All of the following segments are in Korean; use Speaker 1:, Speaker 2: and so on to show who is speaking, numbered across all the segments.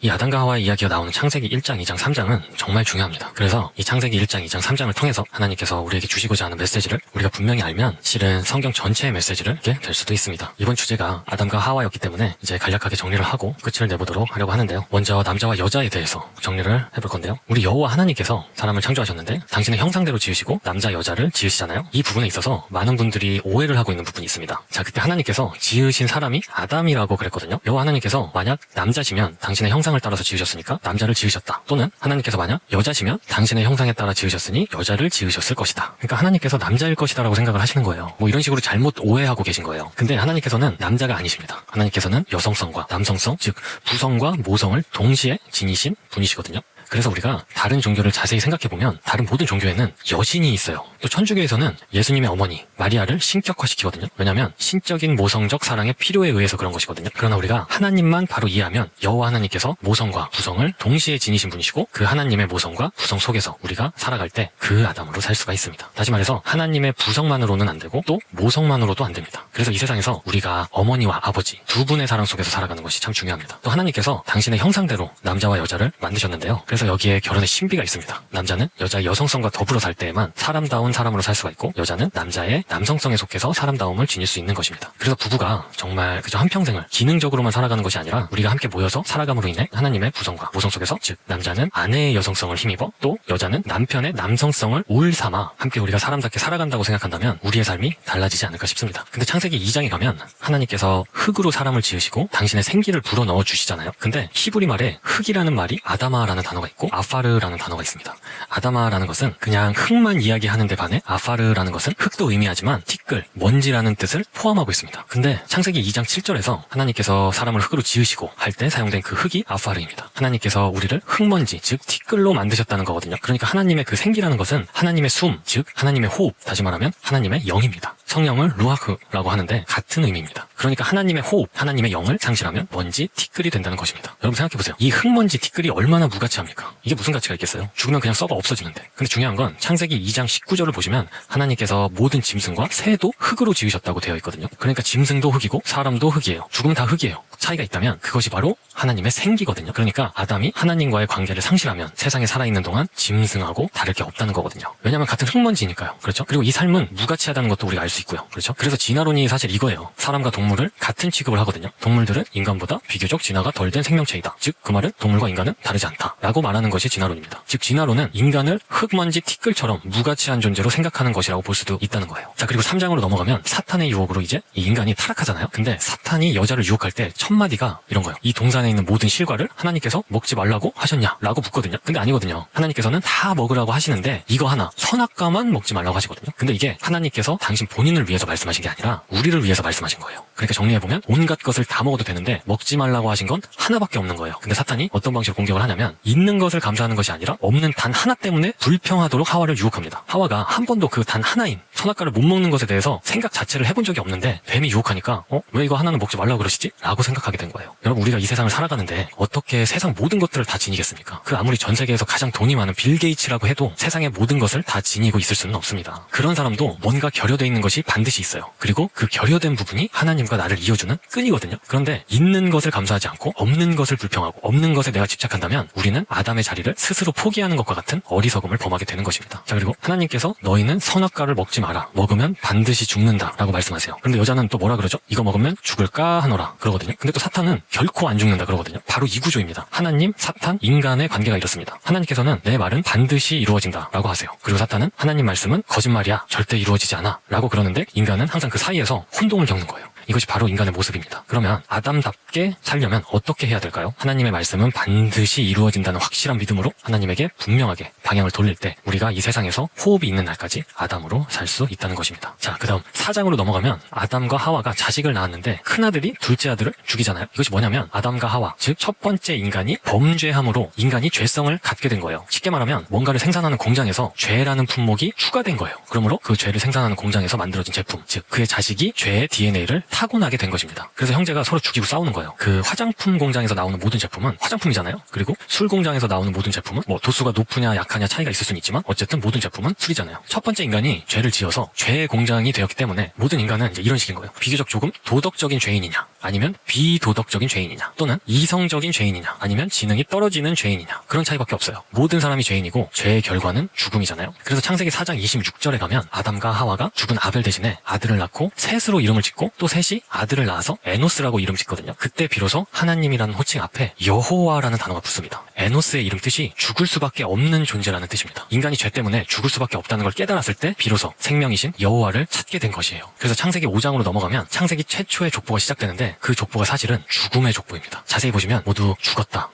Speaker 1: 이 아담과 하와의 이야기가 나오는 창세기 1장, 2장, 3장은 정말 중요합니다. 그래서 이 창세기 1장, 2장, 3장을 통해서 하나님께서 우리에게 주시고자 하는 메시지를 우리가 분명히 알면 실은 성경 전체의 메시지를 읽게 될 수도 있습니다. 이번 주제가 아담과 하와였기 때문에 이제 간략하게 정리를 하고 끝을 내보도록 하려고 하는데요. 먼저 남자와 여자에 대해서 정리를 해볼 건데요. 우리 여호와 하나님께서 사람을 창조하셨는데 당신의 형상대로 지으시고 남자, 여자를 지으시잖아요. 이 부분에 있어서 많은 분들이 오해를 하고 있는 부분이 있습니다. 자, 그때 하나님께서 지으신 사람이 아담이라고 그랬거든요. 여호와 하나님께서 만약 남자시면 당신의 형상을 따라서 지으셨으니까 남자를 지으셨다. 또는 하나님께서 만약 여자시면 당신의 형상에 따라 지으셨으니 여자를 지으셨을 것이다. 그러니까 하나님께서 남자일 것이다 라고 생각을 하시는 거예요. 뭐 이런 식으로 잘못 오해하고 계신 거예요. 근데 하나님께서는 남자가 아니십니다. 하나님께서는 여성성과 남성성, 즉 부성과 모성을 동시에 지니신 분이시거든요. 그래서 우리가 다른 종교를 자세히 생각해보면 다른 모든 종교에는 여신이 있어요. 또 천주교에서는 예수님의 어머니 마리아를 신격화시키거든요. 왜냐하면 신적인 모성적 사랑의 필요에 의해서 그런 것이거든요. 그러나 우리가 하나님만 바로 이해하면 여호와 하나님께서 모성과 부성을 동시에 지니신 분이시고 그 하나님의 모성과 부성 속에서 우리가 살아갈 때 그 아담으로 살 수가 있습니다. 다시 말해서 하나님의 부성만으로는 안 되고 또 모성만으로도 안 됩니다. 그래서 이 세상에서 우리가 어머니와 아버지 두 분의 사랑 속에서 살아가는 것이 참 중요합니다. 또 하나님께서 당신의 형상대로 남자와 여자를 만드셨는데요. 그래서 여기에 결혼의 신비가 있습니다. 남자는 여자의 여성성과 더불어 살 때에만 사람다운 사람으로 살 수가 있고 여자는 남자의 남성성에 속해서 사람다움을 지닐 수 있는 것입니다. 그래서 부부가 정말 그저 한평생을 기능적으로만 살아가는 것이 아니라 우리가 함께 모여서 살아감으로 인해 하나님의 부성과 모성 속에서 즉 남자는 아내의 여성성을 힘입어 또 여자는 남편의 남성성을 울 삼아 함께 우리가 사람답게 살아간다고 생각한다면 우리의 삶이 달라지지 않을까 싶습니다. 근데 창세기 2장에 가면 하나님께서 흙으로 사람을 지으시고 당신의 생기를 불어넣어 주시잖아요. 근데 히브리 말에 흙이라는 말이 아다마라는 단어가 있고 아파르라는 단어가 있습니다. 아다마라는 것은 그냥 흙만 이야기하는 데 반해 아파르라는 것은 흙도 의미하지만 티끌, 먼지라는 뜻을 포함하고 있습니다. 근데 창세기 2장 7절에서 하나님께서 사람을 흙으로 지으시고 할 때 사용된 그 흙이 아파르입니다. 하나님께서 우리를 흙먼지, 즉 티끌로 만드셨다는 거거든요. 그러니까 하나님의 그 생기라는 것은 하나님의 숨, 즉 하나님의 호흡, 다시 말하면 하나님의 영입니다. 성령을 루아흐라고 하는데 같은 의미입니다. 그러니까 하나님의 호흡, 하나님의 영을 상실하면 먼지, 티끌이 된다는 것입니다. 여러분 생각해보세요. 이 흙먼지, 티끌이 얼마나 무가치합니까? 이게 무슨 가치가 있겠어요? 죽으면 그냥 썩어 없어지는데. 근데 중요한 건 창세기 2장 19절을 보시면 하나님께서 모든 짐승과 새도 흙으로 지으셨다고 되어 있거든요. 그러니까 짐승도 흙이고 사람도 흙이에요. 죽으면 다 흙이에요. 차이가 있다면 그것이 바로 하나님의 생기거든요. 그러니까 아담이 하나님과의 관계를 상실하면 세상에 살아있는 동안 짐승하고 다를 게 없다는 거거든요. 왜냐하면 같은 흙먼지니까요. 그렇죠? 그리고 이 삶은 무가치하다는 것도 우리가 알 수 있고요. 그렇죠? 그래서 진화론이 사실 이거예요. 사람과 동물을 같은 취급을 하거든요. 동물들은 인간보다 비교적 진화가 덜 된 생명체이다. 즉 그 말은 동물과 인간은 다르지 않다 라고 말하는 것이 진화론입니다. 즉 진화론은 인간을 흙먼지 티끌처럼 무가치한 존재로 생각하는 것이라고 볼 수도 있다는 거예요. 자, 그리고 3장으로 넘어가면 사탄의 유혹으로 이제 이 인간이 타락하잖아요. 근데 사탄이 여자를 유혹할 때 첫 마디가 이런 거예요. 이 동산에 있는 모든 실과를 하나님께서 먹지 말라고 하셨냐? 라고 묻거든요. 근데 아니거든요. 하나님께서는 다 먹으라고 하시는데 이거 하나, 선악과만 먹지 말라고 하시거든요. 근데 이게 하나님께서 당신 본인을 위해서 말씀하신 게 아니라 우리를 위해서 말씀하신 거예요. 그러니까 정리해보면 온갖 것을 다 먹어도 되는데 먹지 말라고 하신 건 하나밖에 없는 거예요. 근데 사탄이 어떤 방식으로 공격을 하냐면 있는 것을 감사하는 것이 아니라 없는 단 하나 때문에 불평하도록 하와를 유혹합니다. 하와가 한 번도 그 단 하나인 선악과를 못 먹는 것에 대해서 생각 자체를 해본 적이 없는데 뱀이 유혹하니까 왜 이거 하나는 먹지 말라고 그러시지? 라고 생각하게 된 거예요. 여러분 우리가 이 세상을 살아가는데 어떻게 세상 모든 것들을 다 지니겠습니까? 그 아무리 전 세계에서 가장 돈이 많은 빌 게이츠라고 해도 세상의 모든 것을 다 지니고 있을 수는 없습니다. 그런 사람도 뭔가 결여되어 있는 것이 반드시 있어요. 그리고 그 결여된 부분이 하나님과 나를 이어주는 끈이거든요. 그런데 있는 것을 감사하지 않고 없는 것을 불평하고 없는 것에 내가 집착한다면 우리는 아담의 자리를 스스로 포기하는 것과 같은 어리석음을 범하게 되는 것입니다. 자, 그리고 하나님께서 너희는 선악과를 먹지 마라. 먹으면 반드시 죽는다 라고 말씀하세요. 그런데 여자는 또 뭐라 그러죠? 이거 먹으면 죽을까 하노라 그러거든요. 근데 또 사탄은 결코 안 죽는다 그러거든요. 바로 이 구조입니다. 하나님, 사탄, 인간의 관계가 이렇습니다. 하나님께서는 내 말은 반드시 이루어진다 라고 하세요. 그리고 사탄은 하나님 말씀은 거짓말이야, 절대 이루어지지 않아 라고 그러는데 인간은 항상 그 사이에서 혼동을 겪는 거예요. 이것이 바로 인간의 모습입니다. 그러면 아담답게 살려면 어떻게 해야 될까요? 하나님의 말씀은 반드시 이루어진다는 확실한 믿음으로 하나님에게 분명하게 방향을 돌릴 때 우리가 이 세상에서 호흡이 있는 날까지 아담으로 살 수 있다는 것입니다. 자, 그 다음 4장으로 넘어가면 아담과 하와가 자식을 낳았는데 큰아들이 둘째 아들을 죽이잖아요. 이것이 뭐냐면 아담과 하와, 즉 첫 번째 인간이 범죄함으로 인간이 죄성을 갖게 된 거예요. 쉽게 말하면 뭔가를 생산하는 공장에서 죄라는 품목이 추가된 거예요. 그러므로 그 죄를 생산하는 공장에서 만들어진 제품, 즉 그의 자식이 죄의 DNA를 타고나게 된 것입니다. 그래서 형제가 서로 죽이고 싸우는 거예요. 그 화장품 공장에서 나오는 모든 제품은 화장품이잖아요. 그리고 술 공장에서 나오는 모든 제품은 뭐 도수가 높으냐 약하냐 차이가 있을 수는 있지만 어쨌든 모든 제품은 술이잖아요. 첫 번째 인간이 죄를 지어서 죄의 공장이 되었기 때문에 모든 인간은 이제 이런 식인 거예요. 비교적 조금 도덕적인 죄인이냐 아니면 비도덕적인 죄인이냐 또는 이성적인 죄인이냐 아니면 지능이 떨어지는 죄인이냐 그런 차이밖에 없어요. 모든 사람이 죄인이고 죄의 결과는 죽음이잖아요. 그래서 창세기 4장 26절에 가면 아담과 하와가 죽은 아벨 대신에 아들을 낳고 셋으로 이름을 짓고 또 셋이 아들을 낳아서 에노스라고 이름 짓거든요. 그때 비로소 하나님이라는 호칭 앞에 여호와라는 단어가 붙습니다. 에노스의 이름 뜻이 죽을 수밖에 없는 존재라는 뜻입니다. 인간이 죄 때문에 죽을 수밖에 없다는 걸 깨달았을 때 비로소 생명이신 여호와를 찾게 된 것이에요. 그래서 창세기 5장으로 넘어가면 창세기 최초의 족보가 시작되는데 그 족보가 사실은 죽음의 족보입니다. 자세히 보시면 모두 죽었다,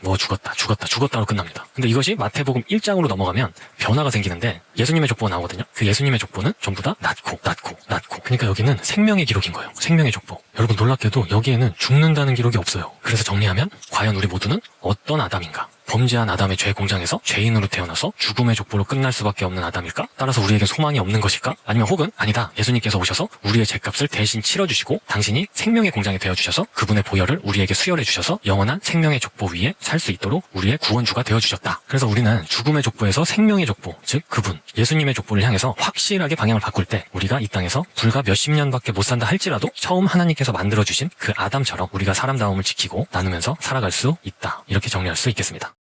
Speaker 1: 죽었다로 끝납니다. 근데 이것이 마태복음 1장으로 넘어가면 변화가 생기는데 예수님의 족보가 나오거든요. 그 예수님의 족보는 전부 다 낳고. 그러니까 여기는 생명의 기록인 거예요. 생명의 족보. 여러분 놀랍게도 여기에는 죽는다는 기록이 없어요. 그래서 정리하면 과연 우리 모두는 어떤 아담인가? 범죄한 아담의 죄 공장에서 죄인으로 태어나서 죽음의 족보로 끝날 수밖에 없는 아담일까? 따라서 우리에게 소망이 없는 것일까? 아니면 혹은 아니다. 예수님께서 오셔서 우리의 죄값을 대신 치러주시고 당신이 생명의 공장이 되어주셔서 그분의 보혈을 우리에게 수혈해주셔서 영원한 생명의 족보 위에 살 수 있도록 우리의 구원주가 되어주셨다. 그래서 우리는 죽음의 족보에서 생명의 족보, 즉 그분 예수님의 족보를 향해서 확실하게 방향을 바꿀 때 우리가 이 땅에서 불과 몇십 년밖에 못 산다 할지라도 처음 하나님께서 만들어주신 그 아담처럼 우리가 사람다움을 지키고 나누면서 살아갈 수 있다. 이렇게 정리할 수 있겠습니다.